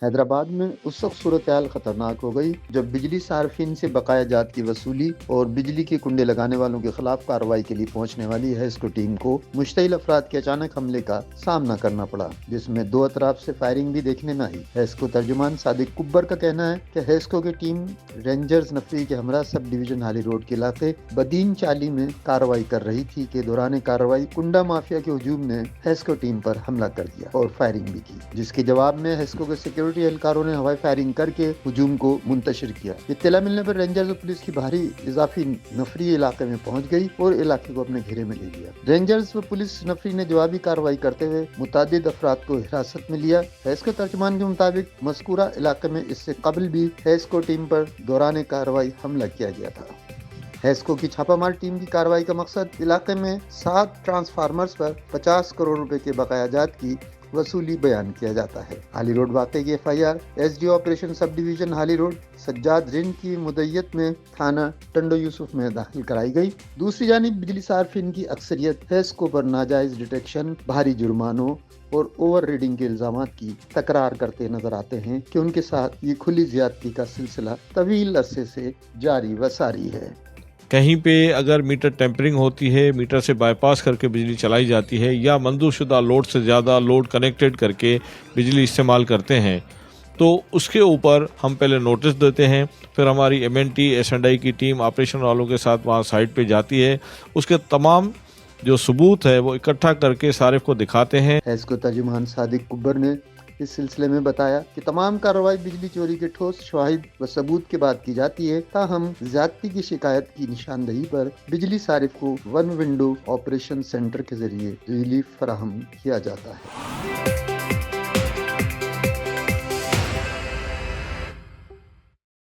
حیدرآباد میں اس وقت صورتحال خطرناک ہو گئی جب بجلی صارفین سے بقایا جات کی وصولی اور بجلی کے کنڈے لگانے والوں کے خلاف کارروائی کے لیے پہنچنے والی ہیسکو ٹیم کو مشتعل افراد کے اچانک حملے کا سامنا کرنا پڑا، جس میں دو اطراف سے فائرنگ بھی دیکھنے میں آئی۔ ہیسکو ترجمان صادق کبر کا کہنا ہے کہ ہیسکو کی ٹیم رینجرز نفری کے ہمراہ سب ڈویژن ہالی روڈ کے علاقے بدین چالی میں کارروائی کر رہی تھی کہ دوران کارروائی کنڈا مافیا کے ہجوم نے ہیسکو ٹیم پر حملہ کر دیا اور فائرنگ بھی کی، جس کے جواب میں ہیسکو کے سیکورٹی اہلکاروں نے ہوائی فائرنگ کر کے ہجوم کو منتشر کیا۔ اطلاع ملنے پر رینجرز اور پولیس کی بھاری اضافی نفری علاقے میں پہنچ گئی اور علاقے کو اپنے گھیرے میں لے لیا۔ رینجرز و پولیس نفری نے جوابی کارروائی کرتے ہوئے متعدد افراد کو حراست میں لیا۔ ہیسکو ترجمان کے مطابق مذکورہ علاقے میں اس سے قبل بھی ہیسکو ٹیم پر دوران کارروائی حملہ کیا گیا تھا۔ ہیسکو کی چھاپہ مار ٹیم کی کارروائی کا مقصد علاقے میں 7 ٹرانسفارمرز پر 50 کروڑ روپے کے بقایا جات کی وصولی بیان کیا جاتا ہے۔ ہالی روڈ واقعے کی FIR S D O operation سب ڈویژن ہالی روڈ سجاد رن کی مدعیت میں تھانہ ٹنڈو یوسف میں داخل کرائی گئی۔ دوسری جانب بجلی صارفین کی اکثریت ہیسکو پر ناجائز ڈیٹیکشن، بھاری جرمانوں اور اوور ریڈنگ کے الزامات کی تکرار کرتے نظر آتے ہیں کہ ان کے ساتھ یہ کھلی زیادتی کا سلسلہ طویل عرصے سے جاری و ساری ہے۔ کہیں پہ اگر میٹر ٹیمپرنگ ہوتی ہے، میٹر سے بائی پاس کر کے بجلی چلائی جاتی ہے یا منظور شدہ لوڈ سے زیادہ لوڈ کنیکٹڈ کر کے بجلی استعمال کرتے ہیں تو اس کے اوپر ہم پہلے نوٹس دیتے ہیں، پھر ہماری MNT S&I کی ٹیم آپریشن والوں کے ساتھ وہاں سائٹ پہ جاتی ہے، اس کے تمام جو ثبوت ہے وہ اکٹھا کر کے صارف کو دکھاتے ہیں۔ ہیسکو ترجمان صادق کبر نے اس سلسلے میں بتایا کہ تمام کارروائی بجلی چوری کے ٹھوس شواہد و ثبوت کے بعد کی جاتی ہے، تاہم زیادتی کی شکایت کی نشاندہی پر بجلی صارف کو ون ونڈو آپریشن سینٹر کے ذریعے ریلیف فراہم کیا جاتا ہے۔